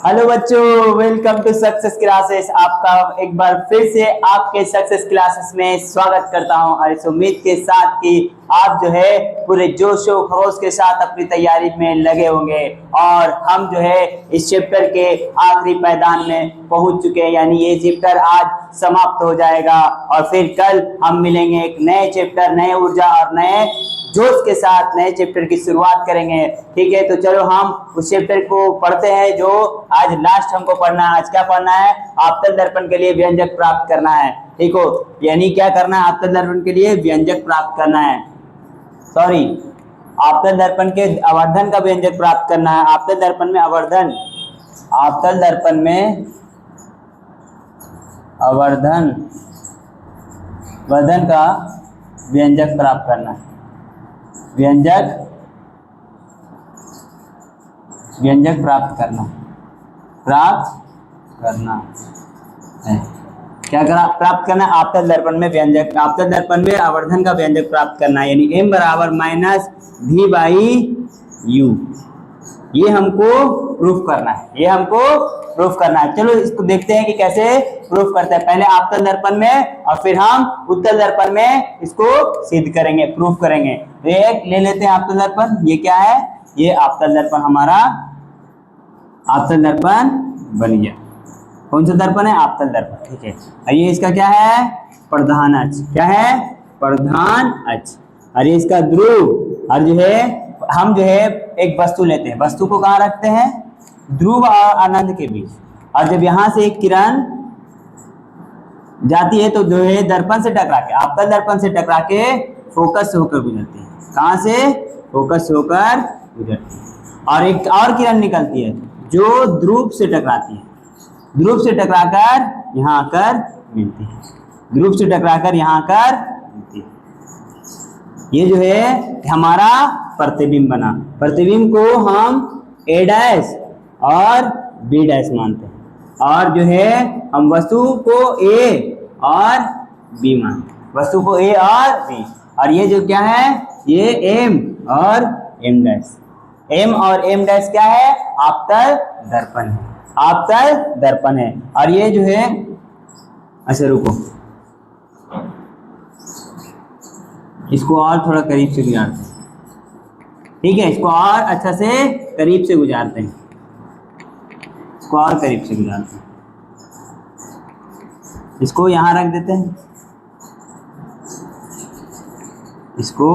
Hello बच्चों, welcome to success classes. आपका एक बार फिर से आपके सक्सेस क्लासेस में स्वागत करता हूं और इस उम्मीद के साथ कि आप जो है पूरे जोश और खरोश के साथ अपनी तैयारी में लगे होंगे। और हम जो है इस चैप्टर के आखिरी पायदान में पहुंच चुके हैं, यानी ये चैप्टर आज समाप्त हो जाएगा और फिर कल हम मिलेंगे एक नए चैप्टर, नए ऊर्जा और नए जोश के साथ नए चैप्टर की शुरुआत करेंगे। ठीक है, तो चलो हम उस चैप्टर को पढ़ते हैं जो आज लास्ट हमको पढ़ना है। आज क्या पढ़ना है? आपतन दर्पण के लिए व्यंजक प्राप्त करना है। ठीक हो, यानी क्या करना है? आपतन दर्पण के लिए व्यंजक प्राप्त करना है। सॉरी, आपतन दर्पण के आवर्धन का व्यंजक प्राप्त करना है। आपतन दर्पण में आवर्धन, आपतन दर्पण में आवर्धन वर्धन का व्यंजक प्राप्त करना है। व्यंजक प्राप्त करना है। क्या करा प्राप्त करना है? आपतन दर्पण में व्यंजक, आपतन दर्पण में आवर्धन का व्यंजक प्राप्त करना है, यानी m बराबर माइनस v बाई यू। ये हमको प्रूफ करना है, चलो इसको देखते हैं कि कैसे प्रूफ करते हैं। पहले आपतन दर्पण में और फिर हम उत्तल दर्पण में इसको सिद्ध करेंगे, प्रूफ करेंगे। तो एक ले लेते हैं आपतन दर्पण। ये क्या है? ये आपतन दर्पण, हमारा आपतन दर्पण बन गया। कौन सा दर्पण है? आपतन दर्पण। ठीक है, और ये इसका क्या है? प्रधान अक्ष। क्या है? प्रधान अक्ष। और ये इसका ध्रुव। और जो है हम जो है एक वस्तु लेते हैं, वस्तु को कहाँ रखते हैं? ध्रुव और अनंत के बीच। और जब यहाँ से एक किरण जाती है तो जो है दर्पण से टकरा के, आपतन दर्पण से टकरा के फोकस से होकर गुजरती है। कहाँ से? फोकस से होकर गुजरती है। और एक और किरण निकलती है जो ध्रुव से टकराती है, ध्रुव से टकराकर यहाँ आकर मिलती है, ध्रुव से टकराकर यहाँ आकर मिलती है। ये जो है हमारा प्रतिबिंब बना। प्रतिबिंब को हम a डैश और b डैश मानते हैं, और जो है हम वस्तु को a और b मानते हैं, वस्तु को a और b। और ये जो क्या है? ये m और m डैश, m और m डैश क्या है? आपतल दर्पण है, आपतल दर्पण है। और ये जो है, अच्छा रुको, इसको और थोड़ा करीब से गुजारते हैं। ठीक है, इसको और अच्छा से करीब से गुजारते हैं, इसको और करीब से गुजारते हैं। इसको यहाँ रख देते हैं, इसको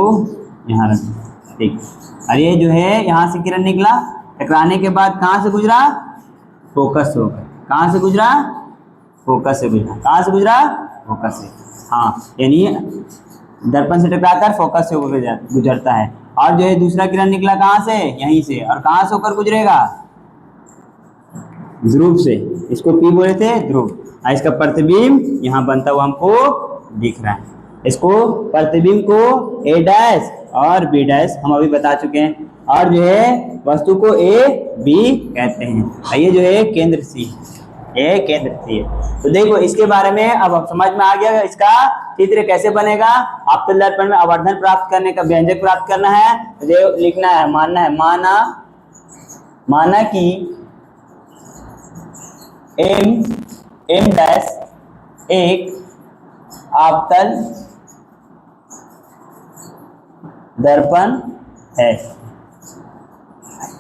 यहाँ रख देते हैं। ठीक, और ये जो है यहाँ से किरण निकला, टकराने के बाद कहाँ से गुजरा? फोकस से होकर। कहाँ से गुजरा? फोकस से गुजरा। कहाँ से गुजरा? फोकस से। हाँ, यानी दर्पण से टकराकर फोकस से होकर गुजरता है। और जो है दूसरा किरण निकला कहाँ से? यहीं से। और कहाँ से होकर गुजरेगा? ध्रुव से। इसको P बोले थे, ध्रुव। और इसका प्रतिबिंब यहाँ बनता हुआ हमको दिख रहा है। इसको प्रतिबिंब को a डैश और b डैश हम अभी बता चुके हैं। और जो है वस्तु को a b कहते हैं। और ये जो है केंद्र C, ये केंद्र C है। तो देखो इसके बारे में अब समझ में आ गया, इसका चित्र कैसे बनेगा। आपतन दर्पण में आवर्धन प्राप्त करने का व्यंजक प्राप्त करना है, तो लिखना है, मानना है, माना कि m डैश एक आपतन दर्पण है।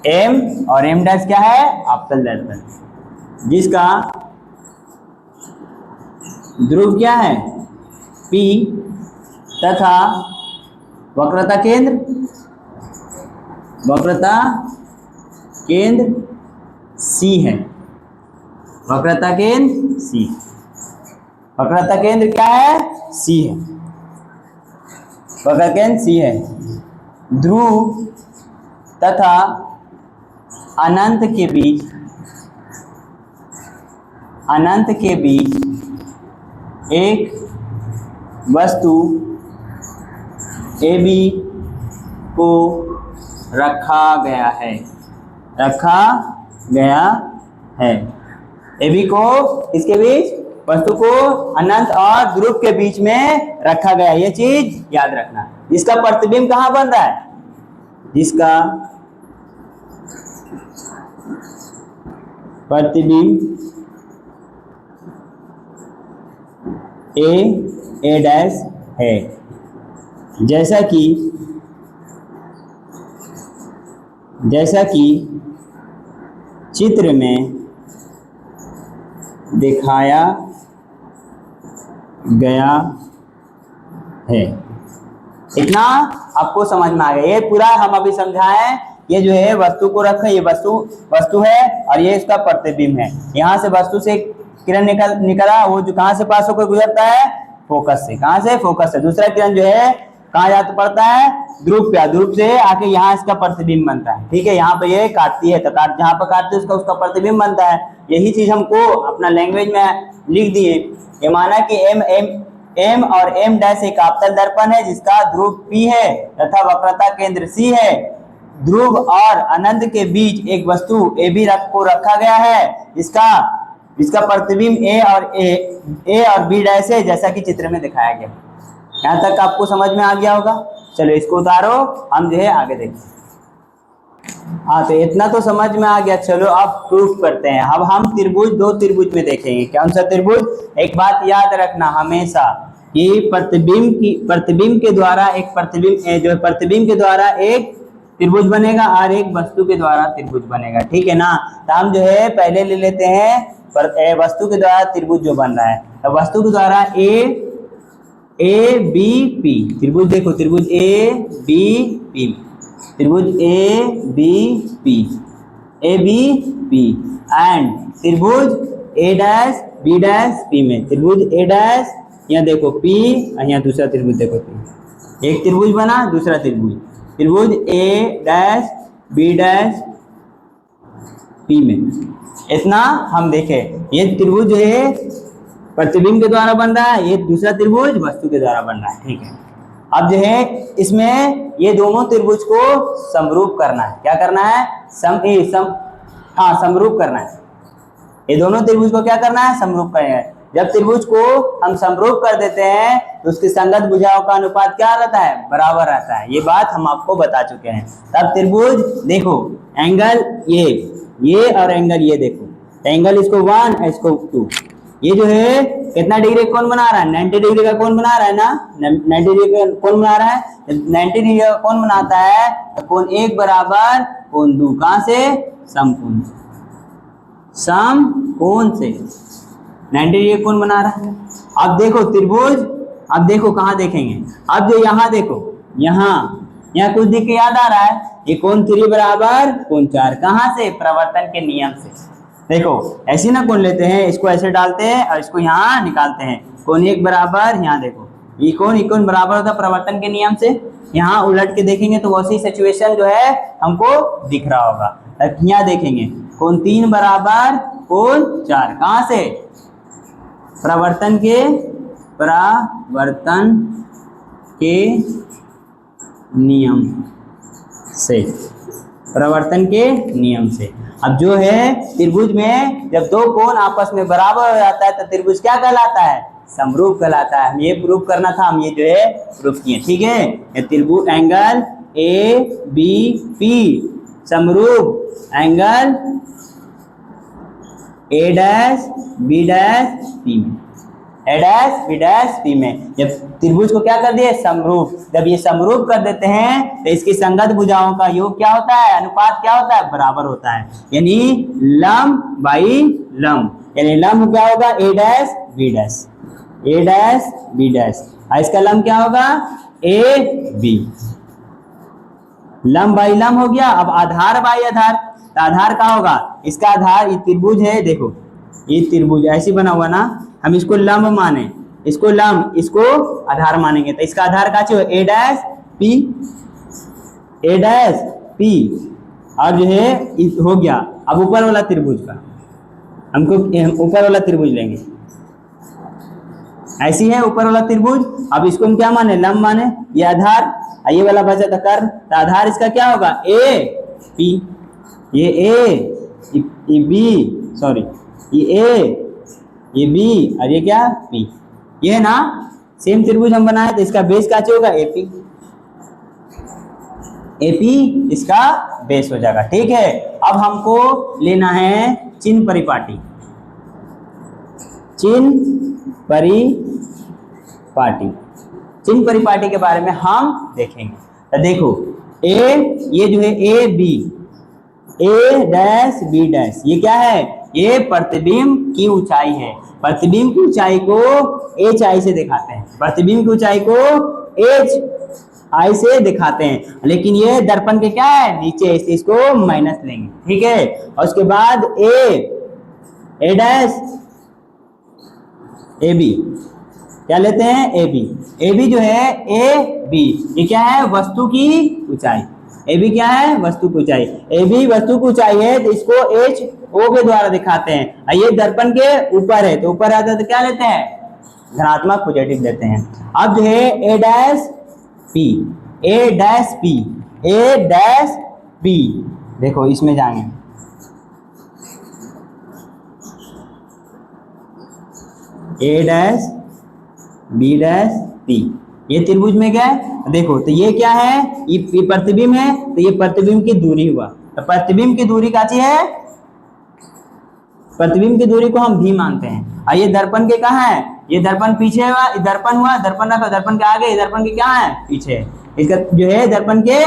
m और m डैश क्या है? आपतन दर्पण, जिसका ध्रुव क्या है? P तथा वक्रता केंद्र C है। वक्रता केंद्र C, वक्रता केंद्र क्या है? C है, वक्रता केंद्र C है। ध्रुव तथा अनंत के बीच एक वस्तु AB को रखा गया है। AB को इसके बीच, वस्तु को अनंत और ध्रुव के बीच में रखा गया, ये चीज याद रखना। जिसका प्रतिबिंब कहाँ बन रहा है? जिसका प्रतिबिंब ए डैश है, जैसा कि चित्र में दिखाया गया है। इतना आपको समझ में आ गया। ये पूरा हम अभी समझाएं। ये जो है वस्तु को रखें, ये वस्तु है और ये इसका प्रतिबिंब है। यहाँ से वस्तु से किरण निकला, वो जो कहाँ से पास होकर गुजरता है, फोकस से। कहाँ से? फोकस से। दूसरा किरण जो है कहाँ जाता पड़ता है, ध्रुव पे। ध्रुव से आके यहाँ इसका प्रतिबिंब बनता है। ठीक है, यहाँ पे ये काटती है तो जहाँ पर काटती है उसका प्रतिबिंब बनता है। यही चीज हमको अपना लैंग्वेज में लिख दिए। ये माना कि एम और एम डैश एक आपतल दर्पण है जिसका ध्रुव P है तथा वक्रता केंद्र C है। ध्रुव और अनंत के बीच एक वस्तु AB को रखा गया है, इसका प्रतिबिंब A और B डैश है, जैसा कि चित्र में दिखाया गया। यहाँ तक आपको समझ में आ गया होगा। चलो इसको उतारो, हम जो है आगे देखते। हाँ, तो इतना तो समझ में आ गया। चलो अब प्रूफ करते हैं। अब हम दो त्रिभुज में देखेंगे। कौन सा त्रिभुज? एक बात याद रखना हमेशा कि प्रतिबिंब के द्वारा एक त्रिभुज बनेगा और एक वस्तु के द्वारा त्रिभुज बनेगा। ठीक है ना? तो हम जो है पहले ले लेते हैं वस्तु के द्वारा त्रिभुज जो बन रहा है। तो वस्तु के द्वारा ए बी पी त्रिभुज, देखो त्रिभुज ए बी पी एंड त्रिभुज ए डैश बी डैश पी में। त्रिभुज ए डैश, यहाँ देखो पी, यहाँ दूसरा त्रिभुज देखो पी। एक त्रिभुज बना, दूसरा त्रिभुज ए डैश बी डैश पी में। इतना हम देखे। ये त्रिभुज जो है प्रतिबिंब के द्वारा बन रहा है, ये दूसरा त्रिभुज वस्तु के द्वारा बन रहा है। ठीक है, अब जो है इसमें ये दोनों त्रिभुज को समरूप करना है। क्या करना है? समरूप करना है। ये दोनों त्रिभुज को क्या करना है? समरूप करना है। जब त्रिभुज को हम समरूप कर देते हैं तो उसकी संगत भुजाओं का अनुपात क्या रहता है? बराबर रहता है। ये बात हम आपको बता चुके हैं। तब त्रिभुज देखो, एंगल ये और एंगल ये देखो, एंगल इसको 1 इसको 2। ये जो है कितना डिग्री कोण बना रहा है? 90 डिग्री का कोण बना रहा है ना। 90 डिग्री का कोण बना रहा है। 90 डिग्री का कोण बनाता है तो कोण 1 बराबर कोण 2। कहां से? समकोण से 90 डिग्री का कोण बना रहा है। अब देखो त्रिभुज, अब देखो कहाँ देखेंगे। अब जो यहाँ देखो, यहाँ कुछ दिख के याद आ रहा है, ये कोण 3 बराबर कोण 4। कहाँ से? प्रवर्तन के नियम से। देखो ऐसी ना कोण लेते हैं, इसको ऐसे डालते हैं और इसको यहाँ निकालते हैं। कोण 1 बराबर, यहाँ देखो ये कोण बराबर होता है प्रवर्तन के नियम से। यहाँ उलट के देखेंगे तो वैसी सिचुएशन जो है हमको दिख रहा होगा। यहाँ देखेंगे कोण 3 बराबर कोण 4। कहाँ से? प्रवर्तन के नियम से। प्रवर्तन के नियम से। अब जो है त्रिभुज में जब दो कोण आपस में बराबर हो जाता है तो त्रिभुज क्या कहलाता है? समरूप कहलाता है। हम ये प्रूफ करना था, हम ये जो है प्रूफ किए। ठीक है, ये त्रिभुज एंगल ए बी पी समरूप angle A dash B dash P में। A dash B dash P में जब त्रिभुज को क्या कर दिए? समरूप। जब ये समरूप कर देते हैं तो इसकी संगत भुजाओं का योग क्या होता है? अनुपात क्या होता है? बराबर होता है। यानी लंब बाई लंब, यानी लंब क्या होगा? ए डैश बी डैश, ए डैश बी डैश। और इसका लंब क्या होगा? A B. लंब बाई लंब हो गया। अब आधार बाई आधार, तो आधार क्या होगा? इसका आधार, ये त्रिभुज है, देखो ये त्रिभुज ऐसी बना हुआ ना, हम इसको लंब माने, इसको लंब, इसको आधार मानेंगे। तो इसका आधार का चाहिए? ए डैश पी, ए डैश पी। और जो है हो गया। अब ऊपर वाला त्रिभुज का हमको ऊपर वाला त्रिभुज लेंगे। ऐसी है ऊपर वाला त्रिभुज। अब इसको हम क्या माने? लंब माने। ये आधार, ये वाला बचा था कर्ण, तो आधार इसका क्या होगा? A P. ये ए, ये बी, सॉरी ये ए, ये बी और ये क्या? पी। ये है ना सेम त्रिभुज हम बनाए तो इसका बेस क्या होगा? एपी। एपी इसका बेस हो जाएगा। ठीक है, अब हमको लेना है चिन्ह परिपाटी, चिन्ह परिपाटी, चिन्ह परिपाटी के बारे में हम देखेंगे। तो देखो ये जो है A B, A dash B dash, ये क्या है? ये प्रतिबिंब की ऊंचाई है। प्रतिबिंब की ऊंचाई को एच आई से दिखाते हैं, प्रतिबिंब की ऊंचाई को एच आई से दिखाते हैं, लेकिन ये दर्पण के क्या है? नीचे, इसलिए इसको माइनस लेंगे, ठीक है। और उसके बाद ए डैश ए बी, क्या लेते हैं? ए बी। ए बी जो है ए बी, ये क्या है? वस्तु की ऊंचाई। ए बी क्या है? वस्तु की ऊंचाई। ए बी वस्तु की ऊंचाई है तो इसको एच ओ के द्वारा दिखाते हैं। ये दर्पण के ऊपर है तो ऊपर आता है तो क्या लेते हैं? धनात्मक पॉजिटिव लेते हैं। अब जो है ए डैश पी, ए डैश पी, ए डैश पी, देखो इसमें जाएंगे, ए डैश बी डैश पी, ये त्रिभुज में क्या है? देखो तो ये क्या है? ये प्रतिबिंब है तो ये प्रतिबिंब की दूरी हुआ। तो प्रतिबिंब की दूरी काची है? प्रतिबिंब की दूरी को हम भी मानते हैं। और ये दर्पण के कहाँ है? ये दर्पण पीछे हुआ, दर्पण हुआ, दर्पण रखा, दर्पण के आगे, दर्पण के क्या है? पीछे। इसका जो है दर्पण के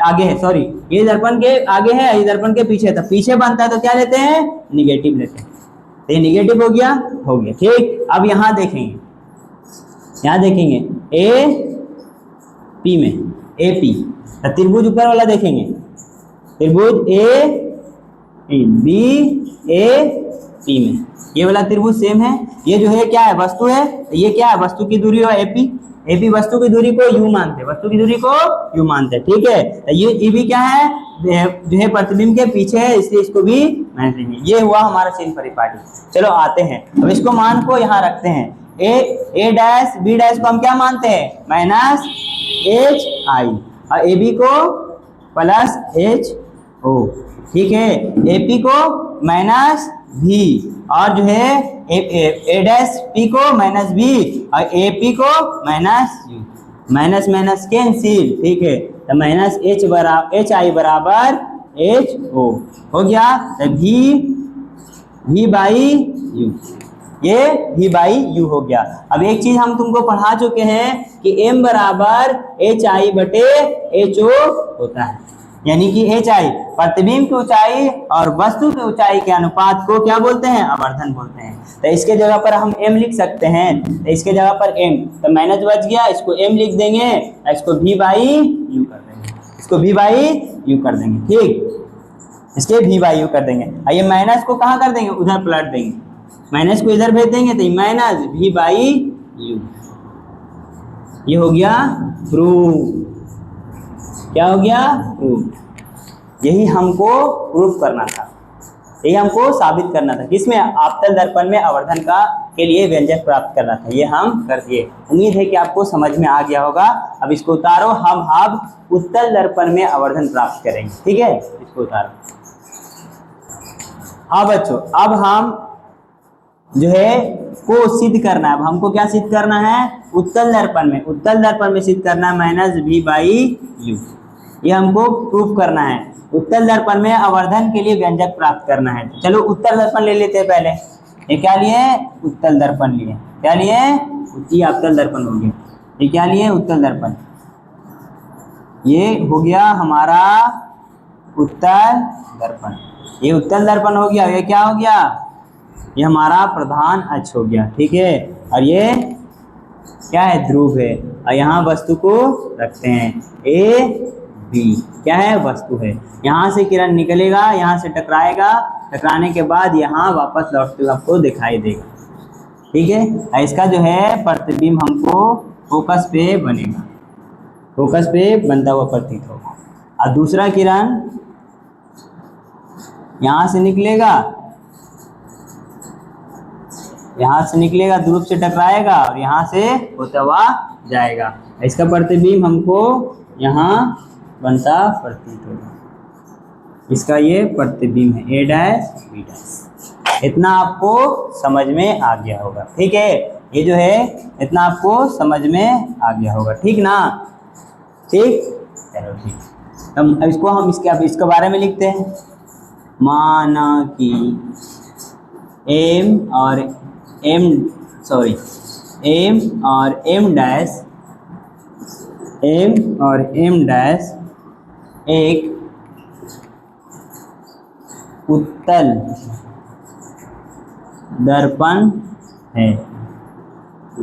आगे है, सॉरी ये दर्पण के आगे है, ये दर्पण के पीछे है। तो पीछे बनता है तो क्या लेते हैं? निगेटिव लेते हैं। तो ये निगेटिव हो गया, हो गया, ठीक। अब यहाँ देखेंगे, यहाँ देखेंगे ए पी में, ए पी, त्रिभुज ऊपर वाला देखेंगे, त्रिभुज ए बी ए पी में, ये वाला त्रिभुज सेम है। ये जो है क्या है? वस्तु है। ये क्या है? वस्तु की दूरी है एपी। एपी वस्तु की दूरी को यू मानते हैं, वस्तु की दूरी को यू मानते हैं, ठीक है। ये भी क्या है? जो है प्रतिबिंब के पीछे है, इसलिए इसको भी मान लेंगे। ये हुआ हमारा चिन्ह परिपाटी। चलो आते हैं, अब इसको मान को यहाँ रखते हैं। ए डैश बी डैश को हम क्या मानते हैं? माइनस एच आई, और ए बी को प्लस एच ओ, ठीक है। ए पी को माइनस भी, और जो है ए डैश पी को माइनस भी, और ए पी को minus you, minus minus cancel, ठीक है। तो माइनस एच आई बराबर एच ओ हो गया। तो भी बाई यू, ये भी बाई यू हो गया। अब एक चीज हम तुमको पढ़ा चुके हैं कि m बराबर एच आई बटे एच ओ होता है, यानी कि एच आई प्रतिबिंब की ऊंचाई और वस्तु की ऊंचाई के अनुपात को क्या बोलते हैं? आवर्धन बोलते हैं। तो इसके जगह पर हम m लिख सकते हैं, तो इसके जगह पर m, तो माइनस बच गया, इसको m लिख देंगे, इसको v बाई यू कर देंगे, इसको v बाई यू कर देंगे, ठीक। इसके v बाई यू कर देंगे। और ये माइनस को कहाँ कर देंगे? उधर पलट देंगे, माइनस को इधर भेज देंगे तो माइनस v बाई यू, ये हो गया प्रूफ। क्या हो गया? प्रूफ। यही हमको प्रूफ करना था, यही हमको साबित करना था। किसमें? आपतल दर्पण में आवर्धन का के लिए व्यंजक प्राप्त करना था, ये हम कर दिए। उम्मीद है कि आपको समझ में आ गया होगा। अब इसको उतारो, हम अब उत्तल दर्पण में आवर्धन प्राप्त करेंगे, ठीक है। इसको उतारो। हाँ बच्चों, अब हम जो है को सिद्ध करना है। अब हमको क्या सिद्ध करना है? उत्तल दर्पण में, उत्तल दर्पण में सिद्ध करना है माइनस v बाई यू, ये हमको प्रूफ करना है। उत्तल दर्पण में आवर्धन के लिए व्यंजक प्राप्त करना है। चलो उत्तल दर्पण ले लेते हैं पहले। ये क्या लिए? उत्तल दर्पण लिए। क्या लिए? ये अवतल दर्पण हो गया। ये क्या लिए? उत्तल दर्पण। ये हो गया हमारा उत्तल दर्पण, ये उत्तल दर्पण हो गया। ये क्या हो गया? ये हमारा प्रधान अक्ष हो गया, ठीक है। और ये क्या है? ध्रुव है। और यहाँ वस्तु को रखते हैं ए बी, क्या है? वस्तु है। यहाँ से किरण निकलेगा, यहाँ से टकराएगा, टकराने के बाद यहाँ वापस लौटते हुए आपको दिखाई देगा, ठीक है। इसका जो है प्रतिबिंब हमको फोकस पे बनेगा, फोकस पे बनता हुआ प्रतीत होगा। और दूसरा किरण यहाँ से निकलेगा, यहाँ से निकलेगा, ध्रुव से टकराएगा और यहाँ से होता हुआ जाएगा। इसका प्रतिबिंब हमको यहाँ बनता प्रतीत होगा। इसका ये प्रतिबिंब है ए डैश बी डैश। इतना आपको समझ में आ गया होगा, ठीक है। ये जो है इतना आपको समझ में आ गया होगा, ठीक ना? ठीक, चलो ठीक। अब इसको हम इसके बारे में लिखते हैं। माना कि एम और एम डैश, एम और एम डैश एक उत्तल दर्पण है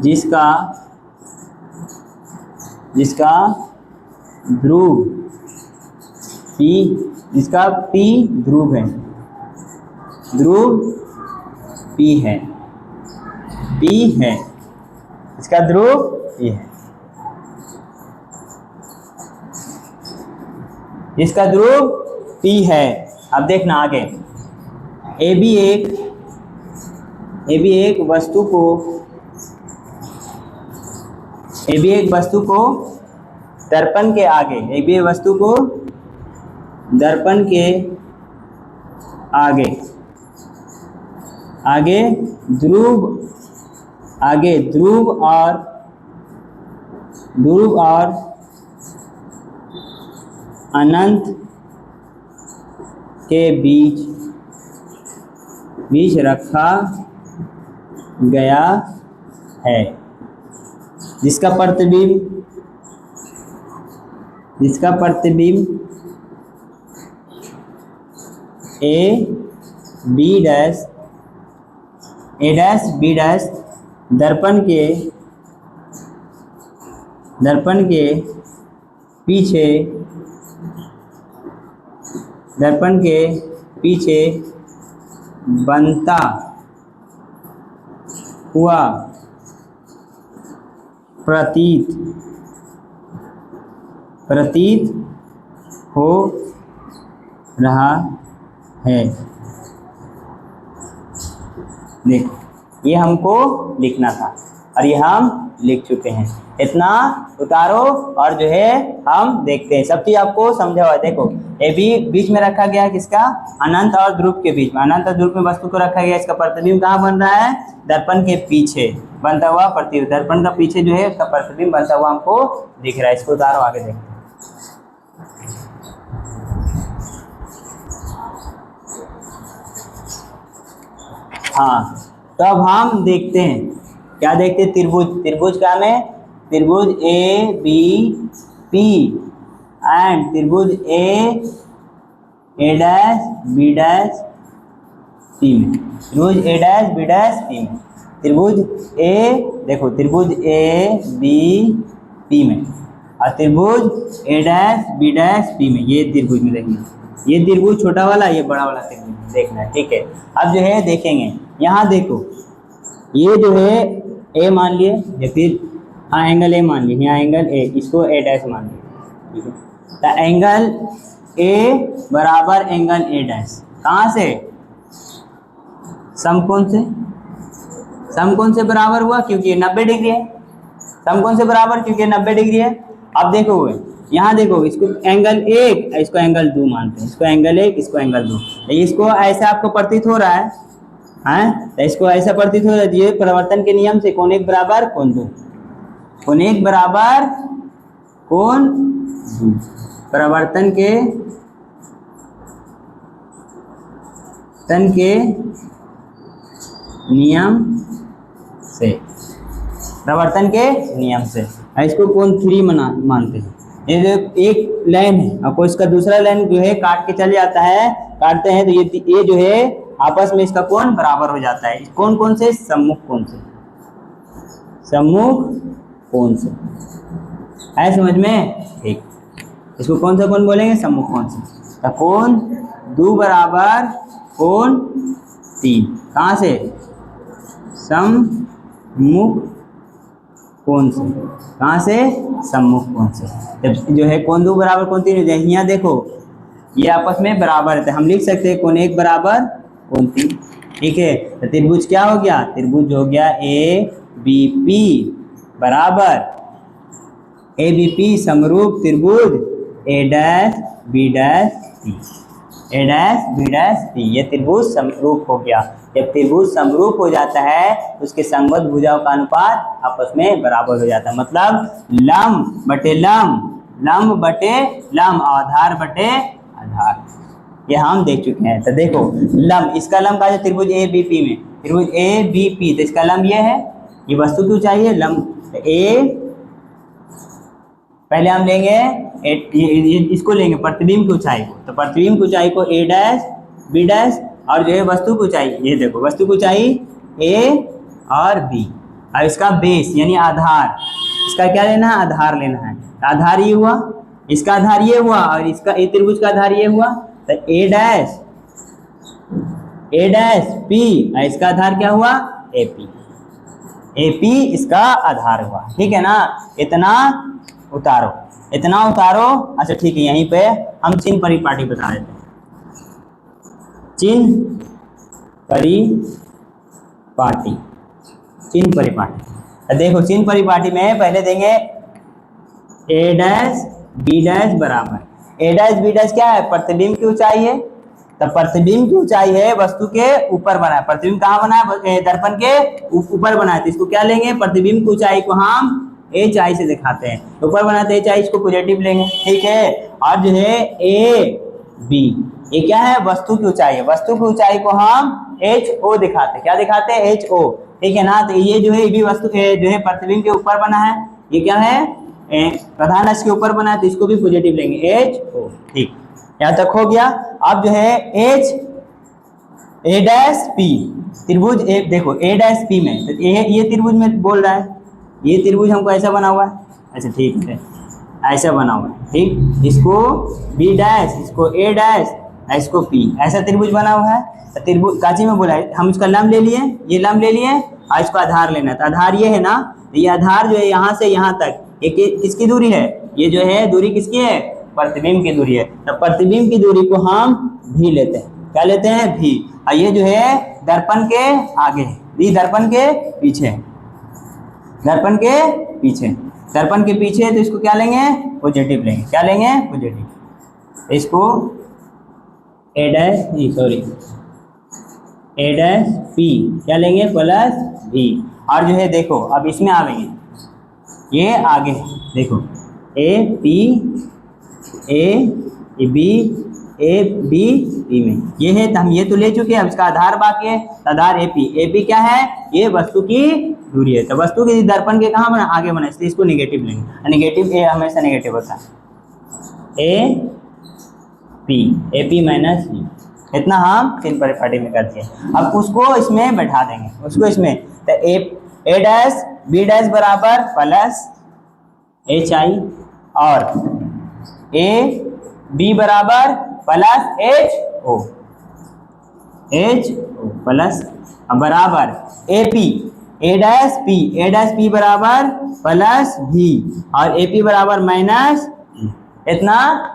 जिसका ध्रुव P, जिसका P ध्रुव है, ध्रुव P है, इसका ध्रुव P है, इसका ध्रुव P है। अब देखना आगे, ए बी एक वस्तु को दर्पण के आगे, एक भी वस्तु को दर्पण के आगे ध्रुव और अनंत के बीच रखा गया है, जिसका प्रतिबिंब ए डैश बी डैश दर्पण के पीछे बनता हुआ प्रतीत हो रहा है। देखो, ये हमको लिखना था और ये हम लिख चुके हैं। इतना उतारो और जो है हम देखते हैं, सब चीज आपको समझा हुआ है। देखो, ए बी बीच में रखा गया, किसका? अनंत और ध्रुव के बीच में, अनंत और ध्रुव में वस्तु को रखा गया। इसका प्रतिबिंब कहाँ बन रहा है? दर्पण के पीछे बनता हुआ प्रतिबिंब, दर्पण का पीछे जो है उसका प्रतिबिंब बनता हुआ हमको दिख रहा है। इसको उतारो, आगे देखते हैं। हाँ, तो अब हम देखते हैं, क्या देखते हैं? त्रिभुज क्या में? त्रिभुज ए बी पी एंड त्रिभुज ए डैश बी डैश पी में, त्रिभुज ए डैश बी डैश पी में, त्रिभुज ए, देखो त्रिभुज ए बी पी में और त्रिभुज ए डैश बी डैश पी में, ये त्रिभुज में देखना, ये त्रिभुज छोटा वाला, ये बड़ा वाला त्रिभुज देखना है, ठीक है। अब जो है देखेंगे, यहाँ देखो, ये जो है ए मान लिए या फिर हाँ एंगल ए मान लिए, यहाँ एंगल ए, इसको ए डैश मान लिए, ठीक है। तो एंगल ए बराबर एंगल ए डैश कहाँ से? समकोण से, समकोण से बराबर हुआ क्योंकि ये 90 डिग्री है, समकोण से बराबर क्योंकि 90 डिग्री है। अब देखो यहाँ देखो, इसको एंगल 1, इसको एंगल 2 मानते हैं, इसको एंगल 1, इसको एंगल 2। इसको ऐसा आपको प्रतीत हो रहा है, तो इसको ऐसा प्रतीत हो रहा है, ये परिवर्तन के नियम से कोण 1 बराबर कोण 2, कोण 1 बराबर कोण 2, परिवर्तन के नियम से, परिवर्तन के नियम से इसको कोण 3 मानते हैं। ये जो एक लाइन है, आपको इसका दूसरा लाइन जो है काट के चल जाता है, काटते हैं तो ये जो है आपस में इसका कोण बराबर हो जाता है। कौन कौन से? सम्मुख कोण से, सम्मुख कोण से, है समझ में? ठीक, इसको कौन सा कोण बोलेंगे? सम्मुख कोण से। तो कोण 2 बराबर कोण 3, कहाँ से? सम्मुख कोण से, कहाँ से? सम्मुख कोण से। जब जो है कोण 2 बराबर कोण 3 हो जाए, यहाँ देखो ये आपस में बराबर है, तो हम लिख सकते हैं कोण 1 बराबर कोण 3, ठीक है। तो त्रिभुज क्या हो गया? त्रिभुज हो गया ए बी पी बराबर ए बी पी समरूप त्रिभुज ए डैश बी डैश पी, ए डैश बी डैश पी, ये त्रिभुज समरूप हो गया। जब त्रिभुज समरूप हो जाता है तो उसके संबद्ध भुजाओं का अनुपात आपस में बराबर हो जाता है, मतलब लंब बटे लंब, लंब बटे लंब, आधार बटे आधार, ये हम देख चुके हैं। तो देखो लंब, इसका लंब का जो त्रिभुज ए बी पी में, त्रिभुज ए बी पी, तो इसका लंब ये है, ये वस्तु की ऊंचाई है लंब ए। पहले हम लेंगे इसको लेंगे प्रतिबिंब की ऊंचाई को, तो प्रतिबिंब की ऊंचाई को ए डैश बी डैश, और जो है वस्तु की ऊंचाई, ये देखो वस्तु की ऊंचाई ए और बी, और इसका बेस यानी आधार, इसका क्या लेना है, आधार लेना है। आधार ये हुआ, इसका आधार ये हुआ, और इसका ए त्रिभुज का आधार ये हुआ, तो ए डैश पी, और इसका आधार क्या हुआ, ए पी इसका आधार हुआ। ठीक है ना, इतना उतारो, इतना उतारो। अच्छा ठीक है, यहीं पे हम चिन्ह परिपाटी बता देते हैं। चिन्ह परिपाटी, चिन्ह परिपाटी, देखो चिन्ह परिपाटी में पहले देंगे ए डैश बी डैश बराबर, ए डैश बी डैश क्या है, प्रतिबिंब की ऊंचाई है। तो प्रतिबिंब की ऊंचाई है वस्तु के ऊपर बना है, प्रतिबिंब कहाँ बना है, दर्पण के ऊपर बना है, तो इसको क्या लेंगे, प्रतिबिंब की ऊंचाई को हम एच आई से दिखाते हैं, ऊपर बनाते एच आई, इसको पॉजिटिव लेंगे। ठीक है, और जो है ए बी, ये क्या है, वस्तु की ऊंचाई है, वस्तु की ऊंचाई को हम एच ओ दिखाते हैं, क्या दिखाते हैं, एच ओ। ठीक है ना, तो ये जो है ये भी वस्तु जो है प्रतिबिंब के ऊपर बना है, ये क्या है, प्रधान अक्ष के ऊपर बना है, तो इसको भी पॉजिटिव लेंगे, एच ओ। ठीक, यहाँ तक हो गया। अब जो है एच ए डैश पी, त्रिभुज ए, देखो ए डैश पी में, तो ये त्रिभुज में बोल रहा है, ये त्रिभुज हमको ऐसा बना हुआ है। अच्छा ठीक है, ऐसा बना हुआ है। ठीक, इसको बी डैश, इसको ए डैश, इसको पी, ऐसा त्रिभुज बना हुआ है। तो त्रिभुज काची में बोला है, हम इसका लंब ले लिए, ये लंब ले लिए, और इसको आधार लेना है। तो आधार ये है ना, तो ये आधार जो है यहाँ से यहाँ तक ये किसकी दूरी है, ये जो है दूरी किसकी है, प्रतिबिंब की दूरी है। तो प्रतिबिंब की दूरी को हम भी लेते हैं, क्या लेते हैं, भी। और ये जो है दर्पण के आगे है, ये दर्पण के पीछे, दर्पण के पीछे, दर्पण के पीछे, तो इसको क्या लेंगे, पॉजिटिव लेंगे, क्या लेंगे, पॉजिटिव। इसको ए डैश ए डैश पी क्या लेंगे, प्लस भी। और जो है देखो अब इसमें आवेंगे, ये आगे देखो ए पी ए बी में ये है, तो हम ये तो ले चुके हैं। अब इसका आधार बाकी है, आधार ए पी क्या है, ये वस्तु की दूरी है। तो वस्तु की दर्पण के कहाँ बना, आगे बना, इसलिए इसको नेगेटिव लेंगे, नेगेटिव ए हमेशा नेगेटिव होता है, ए पी माइनस बी, इतना हम चिन्ह परिपाटी में करते हैं। अब उसको इसमें बैठा देंगे, उसको इसमें, तो ए डैश बी डैश बराबर प्लस एच आई, और ए बी बराबर प्लस एच ओ प्लस बराबर ए डैश पी बराबर प्लस भी, और ए पी बराबर माइनस, इतना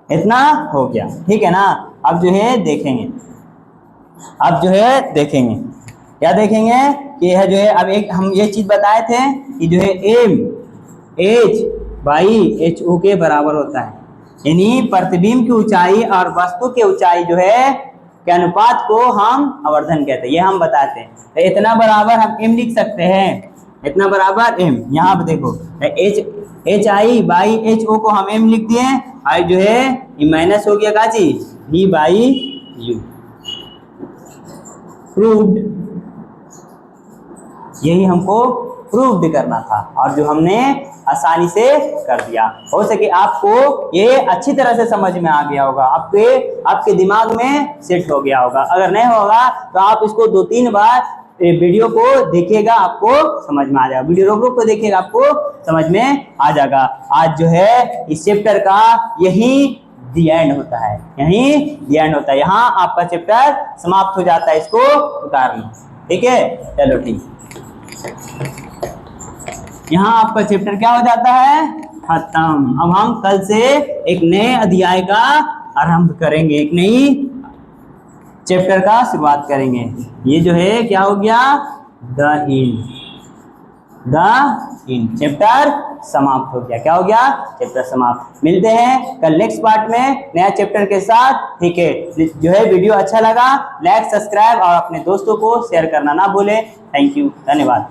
इतना हो गया। ठीक है ना, अब जो है देखेंगे, क्या देखेंगे कि यह जो है, अब एक हम ये चीज बताए थे कि जो है M H by H O के बराबर होता है, यानी प्रतिबिंब की ऊंचाई और वस्तु की ऊंचाई जो है के अनुपात को हम आवर्धन कहते हैं, ये हम बताते हैं। तो इतना बराबर हम एम लिख सकते हैं, इतना बराबर एम, यहाँ पे देखो H I by H O को हम एम लिख दिए, आई जो है ये माइनस हो गया काची भी बाई यू, प्रूव्ड, यही हमको प्रूव करना था, और जो हमने आसानी से कर दिया। हो सके आपको ये अच्छी तरह से समझ में आ गया होगा, आपके दिमाग में सेट हो गया होगा। अगर नहीं होगा तो आप इसको 2-3 बार वीडियो को देखिएगा, आपको समझ में आ जाएगा, वीडियो रोक रोक को देखिएगा, आपको समझ में आ जाएगा। आज जो है इस चैप्टर का यही दी एंड होता है, यहाँ आपका चैप्टर समाप्त हो जाता है, इसको उतार लो। ठीक है, चलो ठीक, यहाँ आपका चैप्टर क्या हो जाता है, खत्म। अब हम कल से एक नए अध्याय का आरंभ करेंगे, एक नई चैप्टर का शुरुआत करेंगे। ये जो है क्या हो गया, द इन चैप्टर समाप्त हो गया। क्या हो गया, चैप्टर समाप्त। मिलते हैं कल नेक्स्ट पार्ट में नया चैप्टर के साथ। ठीक है, जो है वीडियो अच्छा लगा लाइक सब्सक्राइब और अपने दोस्तों को शेयर करना ना भूलें। थैंक यू, धन्यवाद।